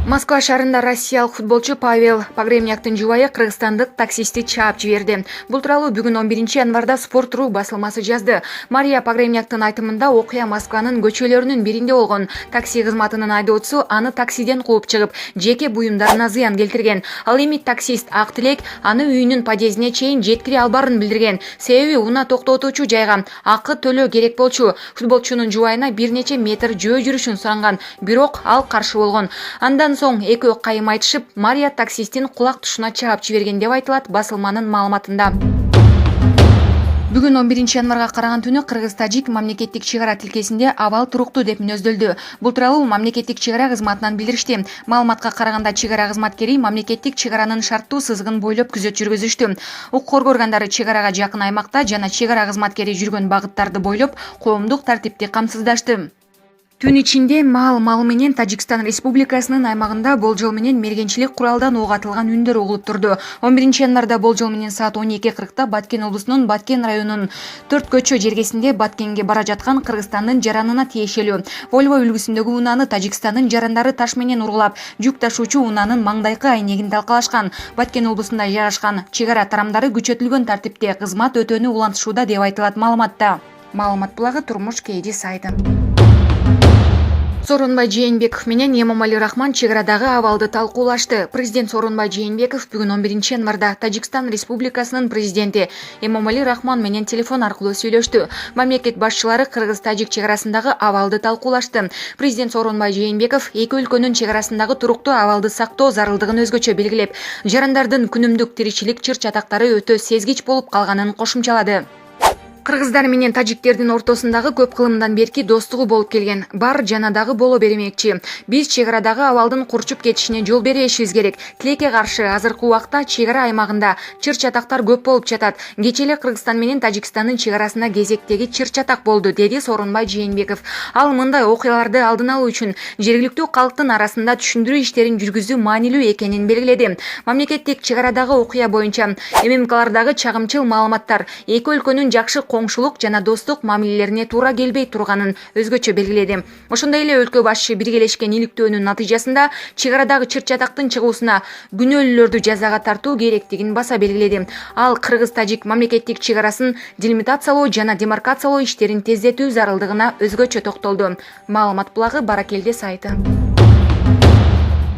Москва шаарында россиялык футболчу Павел Погребняктын жубайы кыргызстандык таксистти чаап жиберди. Бул тууралуу бүгүн 11-январда Sport.ru басылмасы жазды. Мария Погребняктын айтымында окуя Москванын көчөлөрүнүн биринде болгон. Такси кызматынын айдоочусу аны таксиден кууп чыгып, жеке буюмдарына зыян келтирген. Ал эми таксист Актилек аны үйүнүн подъездине чейин жеткире албарын билдирген. Себеби унаа токтотуучу жайга акы төлөө керек болчу. Футболчунун жубайына бир нече метр жөө жүрүшүн суранган, бирок ал каршы болгон. Андан соң экөө кайым айтышып, Мария таксистин кулак тушуна чаап жиберген деп айтылат басылманын маалыматында. Бүгүн 11-январга караган түнү Кыргыз-Тажик мамлекеттик чек ара тилкесинде абал туруктуу деп мүнөздөлдү. Бул тууралуу мамлекеттик чек ара кызматынан билдиришти. Маалыматка караганда чек ара кызматкери мамлекеттик чек аранын шарттуу сызыгын бойлоп күзөт жүргүзүштү. Укук коргоо органдары чек арага жакын аймакта жана чек ара кызматкери жүргөн багыттарды бойлоп коомдук тартипти камсыздашты. Түн ичинде мал менен Тажикстан Республикасынын аймагында болжол менен мергенчилик куралдан ок атылган үндөр угулуп турду. 11-январда болжол менен саат 12:40 Баткен облусунун Баткен районунун 4 көчө жергесинде Баткенге бара жаткан Кыргызстандын жаранына тиешелүү Volvo үлгүсүндөгү унааны Тажикстандын жарандары таш менен ургулап, жүк ташуучу унаанын маңдайкы айнегин талкалашкан. Баткен облусунда жайгашкан чек ара тарамдары күчөтүлгөн тартипте кызмат өтөөнү улантышууда деп айтылат маалыматта. Маалымат булагы Турмуш KG сайты. Сооронбай Жээнбеков менен Эмомали Рахмон чек арадагы абалды талкуулашты. Президент Сооронбай Жээнбеков бүгүн 11-январда Тажикстан Республикасынын президенти Эмомали Рахмон менен телефон аркылуу сүйлөштү. Мамлекет башчылары Кыргыз-Тажик чек арасындагы абалды талкуулашты. Президент Сооронбай Жээнбеков эки өлкөнүн чек арасындагы туруктуу абалды сактоо зарылдыгын өзгөчө белгилеп, жарандардын күнүмдүк тиричилик чыр-чатактары өтө сезгич болуп калганын кошумчалады. Кыргыздар менен тажиктердин ортосундагы көп кылымдан берки достугу болуп келген. Бар жана дагы боло бермекчи. Биз чек арадагы абалдын курчуп кетишине жол беришибиз керек. Тилекке каршы азыркы убакта чек ара аймагында чыр-чатактар көп болуп жатат. Кечээ эле Кыргызстан менен Тажикстандын чек арасында кезектеги чыр-чатак болду, деди Сооронбай Жээнбеков. Ал мындай окуяларды алдын алуу үчүн жергиликтүү калктын арасында түшүндүрүү иштерин жүргүзүү маанилүү экенин белгиледи. Мамлекеттик чек арадагы окуя боюнча ММКлардагы чагымчыл маалыматтар эки өлкөнүн жакшы коңшулук жана достук мамилелерине туура келбей турганын өзгөчө белгиледи. Ошондой эле өлкө башчы биргелешкен иликтөөнүн натыйжасында чек арадагы чыр-чатактын чыгуусуна күнөөлүүлөрдү жазага тартуу керектигин баса белгиледи. Ал Кыргыз-Тажик мамлекеттик чек арасын делимитациялоо жана демаркациялоо иштерин тездетүү зарылдыгына өзгөчө токтолду. Маалымат булагы Баракелде сайты.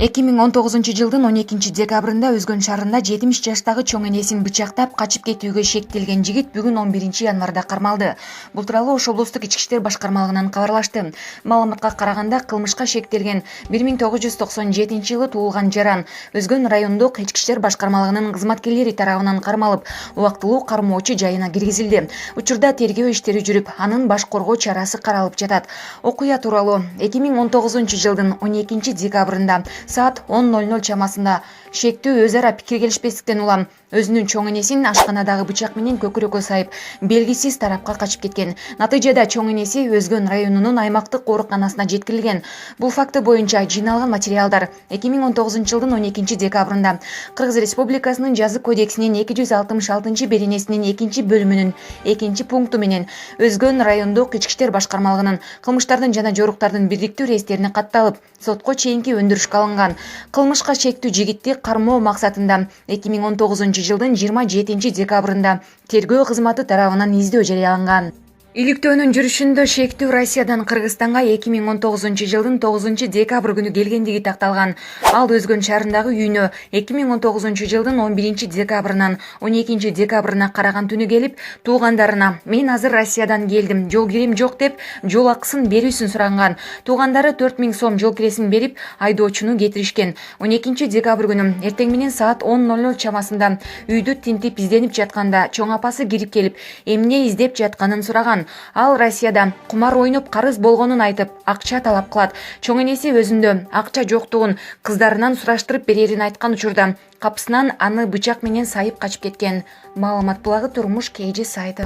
2019-жылдын 12-декабрында Өзгөн шаарында 70 жаштагы чоң энесин бычактап качып кетүүгө шектелген жигит бүгүн 11-январда кармалды. Бул тууралуу Ош облустук ички иштер башкармалыгынан кабарлашты. Маалыматка караганда кылмышка шектелген 1997-жылы туулган жаран Өзгөн райондук ички иштер башкармалыгынын кызматкерлери тарабынан кармалып, убактылуу кармоочу жайына киргизилди. Учурда тергөө иштери жүрүп, анын баш коргоо чарасы каралып жатат. Окуя тууралуу 2019-жылдын 12-декабрында саат 10:00 чамасында шектүү өз ара пикир келишпестиктен улам өзүнүн чоң энесин ашканадагы бычак менен көкүрөккө сайып, белгисиз тарапка качып кеткен. Натыйжада чоң энеси Өзгөн районунун аймактык ооруканасына жеткирилген. Бул факты боюнча жыйналган материалдар 2019-жылдын 12-декабрында Кыргыз Республикасынын Жазык кодексинин 266-беренесинин 2-бөлүмүнүн 2-пункту менен Өзгөн райондук ички иштер башкармалыгынын кылмыштардын жана жоруктардын бирдиктүү реестрине катталып, сотко чейинки өндүрүшкө алынган. Кылмышка шектүү жигитти кармоо максатында 2019-жылдын 27-декабрында тергөө кызматы тарабынан издөө жарыяланган. Иликтөөнүн жүрүшүндө шектүү Россиядан Кыргызстанга 2019-жылдын 9-декабрь күнү келгендиги такталган. Ал Өзгөн шаарындагы үйүнө 2019-жылдын 11-декабрынан 12-декабрына караган түнү келип, туугандарына "Мен азыр Россиядан келдим, жол кирим жок" деп жол акысын берүүсүн суранган. Туугандары 4000 сом жол киресин берип, айдоочуну кетиришкен. 12-декабрь күнү эртең менен саат 10:00 чамасында үйдү тинтип изденип жатканда чоң апасы кирип келип, эмне издеп жатканын сураган. Ал Россияда кумар ойноп карыз болгонун айтып, акча талап кылат. Чоң энеси өзүндө акча жоктугун кыздарынан сураштырып берерин айткан учурда капысынан аны бычак менен сайып качып кеткен. Маалымат булагы Турмуш KG сайты.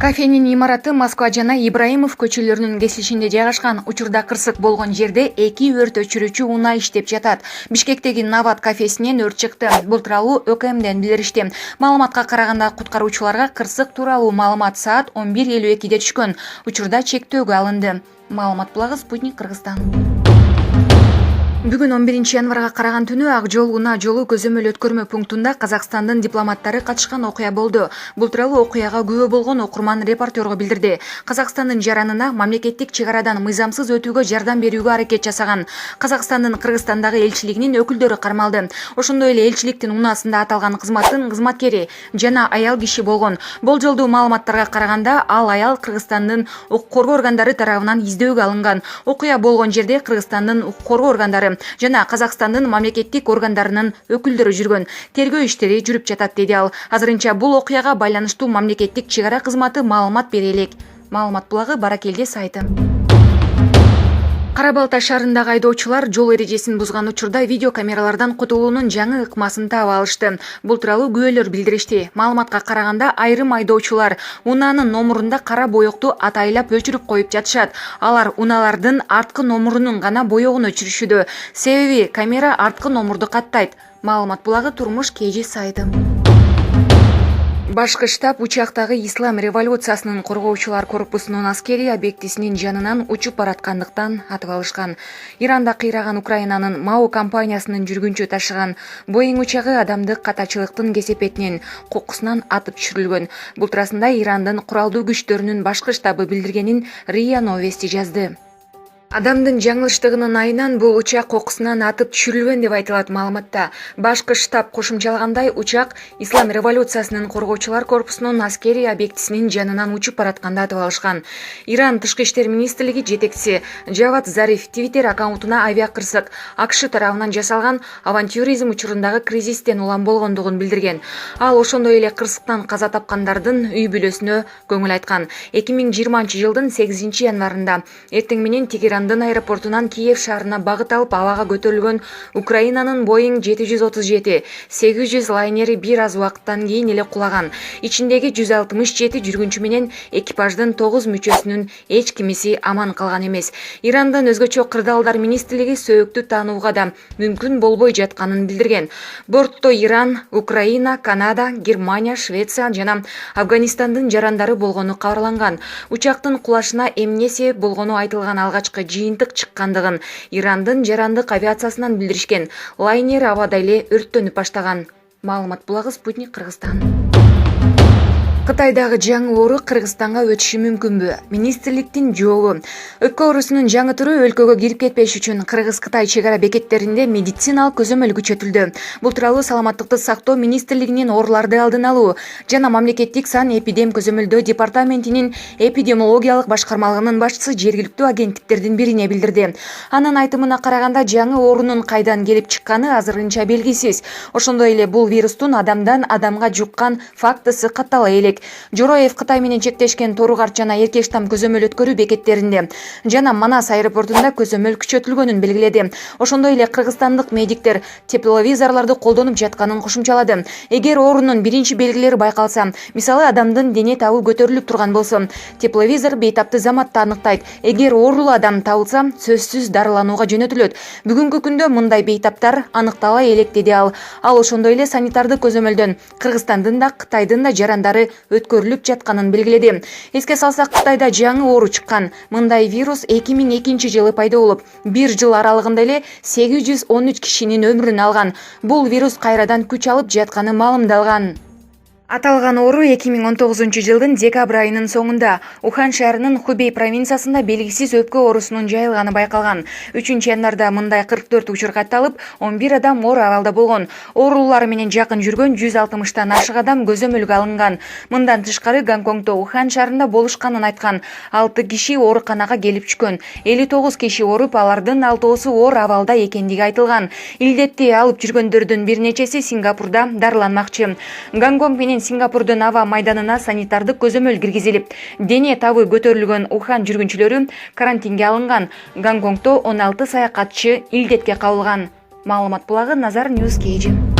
Кафенин имараты Москва жана Ибраимов көчөлөрүнүн кесилишинде жайгашкан. Учурда кырсык болгон жерде эки өрт өчүрүүчү унаа иштеп жатат. Бишкектеги Нават кафесинен өрт чыкты. Бул тууралуу ÖKMден билдиришти. Маалыматка караганда куткаруучуларга кырсык тууралуу маалымат саат 11:52-де түшкөн. Учурда чектөөгө алынды. Маалымат булагы Спутник Кыргызстан. Бүгүн 11 январга караган түнү Ак жол унаа жолу көзөмөл өткөрмө пунктунда Казакстандын дипломаттары катышкан окуя болду. Бул тууралуу окуяга күбө болгон окурман репортерго билдирди. Казакстандын жаранына мамлекеттик чек арадан мыйзамсыз өтүүгө жардам берүүгө аракет жасаган Казакстандын Кыргызстандагы элчилигинин өкүлдөрү кармалды. Ошондой эле элчиликтин унаасында аталган кызматтын кызматкери жана аял киши болгон. Болжолдуу маалыматтарга караганда ал аял Кыргызстандын укук коргоо органдары тарабынан издөөгө алынган. Окуя болгон жерде Кыргызстандын укук коргоо органдары жана Казакстандын мамлекеттик органдарынын өкүлдөрү жүргөн. Тергөө иштери жүрүп жатат, деди ал. Азырынча бул окуяга байланыштуу мамлекеттик чек ара кызматы маалымат бере элек. Маалымат булагы Баракелде сайты. Кара Балта шаарындагы айдоочулар жол эрежесин бузган учурда видео камералардан кутулуунун жаңы ыкмасын таап алышты. Бул тууралуу күбөлөр билдиришти. Маалыматка караганда айрым айдоочулар унаанын номурунда кара боекту атайлап өчүрүп коюп жатышат. Алар унаалардын арткы номурунун гана боегун өчүрүшүүдө. Себеби камера арткы номурду каттайт. Маалымат булагы Турмуш KG сайты. Башкы штаб учактагы Ислам революциясынын коргоочулар корпусунун аскери объектисинин жанынан учуп бараткандыктан атып алышкан. Иранда кыйраган Украинанын МАО компаниясынын жүргүнчү ташыган Боeing учагы адамдык катачылыктын кесепетинин кокусунан атып түшүрүлгөн. Бул туурасында Ирандын куралдуу күчтөрүнүн башкы штабы билдиргенин РИА Новости жазды. Адамдын жаңылыштыгынын айынан бул учак кокусунан атып түшүрүлгөн деп айтылат маалыматта. Башкы штаб кошумчалагандай, учак Ислам революциясынын коргоочулар корпусунун аскери объектисинин жанынан учуп баратканда атып алышкан. Иран Тышкы иштер министрлиги жетекчиси Джавад Зариф Twitter аккаунтуна авиакырсык АКШ тарабынан жасалган авантюризм учурундагы кризистен улам болгондугун билдирген. Ал ошондой эле кырсыктан каза тапкандардын үй бүлөсүнө көңүл айткан. 2020-жылдын 8 январында эртең менен Тегерандын аэропортунан Киев шаарына багыт алып абага көтөрүлгөн Украинанын Boeing 737-800 лайнери бир аз убакыттан кийин эле кулаган. Ичиндеги 167 жүргүнчү менен экипаждын 9 мүчөсүнүн эч кимиси аман калган эмес. Ирандын өзгөчө кырдаалдар министрлиги сөөктү таанууга да мүмкүн болбой жатканын билдирген. Бортто Иран, Украина, Канада, Германия, Швеция жана Афганистандын жарандары болгону кабарланган. Учактын кулашына эмне себеп болгону айтылган алгачкы жыйынтык чыккандыгын Ирандын жарандык авиациясынан билдиришкен. Лайнер абада эле өрттөнүп баштаган. Маалымат булагы Спутник Кыргызстан. Кытайдагы жаңы оору Кыргызстанга өтүшү мүмкүнбү? Министрликтин жообу. Өпкө оорусунун жаңы түрү өлкөгө кирип кетпеш үчүн Кыргыз-Кытай чек ара бекеттеринде медициналык көзөмөл күчөтүлдү. Бул тууралуу Саламаттыкты сактоо министрлигинин ооруларды алдын алуу жана мамлекеттик сан эпидем көзөмөлдөө департаментинин эпидемиологиялык башкармалыгынын башчысы жергиликтүү агенттиктердин бирине билдирди. Анын айтымына караганда, жаңы оорунун кайдан келип чыкканы азырынча белгисиз. Ошондой эле бул вирустун адамдан адамга жуккан фактысы каттала элек. Жороев Кытай менен чектешкен Торугарт жана Эркештам көзөмөл өткөрүү бекеттеринде жана Манас аэропортунда көзөмөл күчөтүлгөнүн белгиледи. Ошондой эле кыргызстандык медиктер тепловизорлорду колдонуп жатканын кошумчалады. Эгер оорунун биринчи белгилери байкалса, мисалы адамдын дене табы көтөрүлүп турган болсо, тепловизор бейтапты заматта аныктайт. Эгер оорулуу адам табылса, сөзсүз дарыланууга жөнөтүлөт. Бүгүнкү күндө мындай бейтаптар аныктала элек, деди ал. Ал ошондой эле санитардык көзөмөлдөн Кыргызстандын да Кытайдын да жарандары өткөрүлүп жатканын белгиледи. Эске салсак, Кытайда жаңы оору чыккан. Мындай вирус 2002 жылы пайда болуп, бир жыл аралыгында эле 813 кишинин өмүрүн алган. Бул вирус кайрадан күч алып жатканы маалымдалган. Аталган оору 2019 жылдын декабрь айынын соңунда Ухан шаарынын Хубей провинциясында белгисиз өпкө оорусунун жайылганы байкалган. 3 январда мындай 44 учур катталып, 11 адам оор абалда болгон. Оорулар менен жакын жүргөн 160тан ашык адам көзөмөлгө алынган. Мындан тышкары Гонконгдо Ухан шаарында болушканын айткан. 6 киши ооруканага келип түшкөн. 59 киши ооруп, алардын 6-сы оор абалда экендиги айтылган. Илдетти алып жүргөндөрдүн бир нечеси Сингапурда дарыланмакчы. Гонконг менен Сингапурдун аба майданына санитардык көзөмөл киргизилип, дене табы көтөрүлгөн Ухан жүргүнчүлөрү карантинге алынган. Гонконгдо 16 саякатчы илдетке кабылган. Маалымат булагы Назар News KG.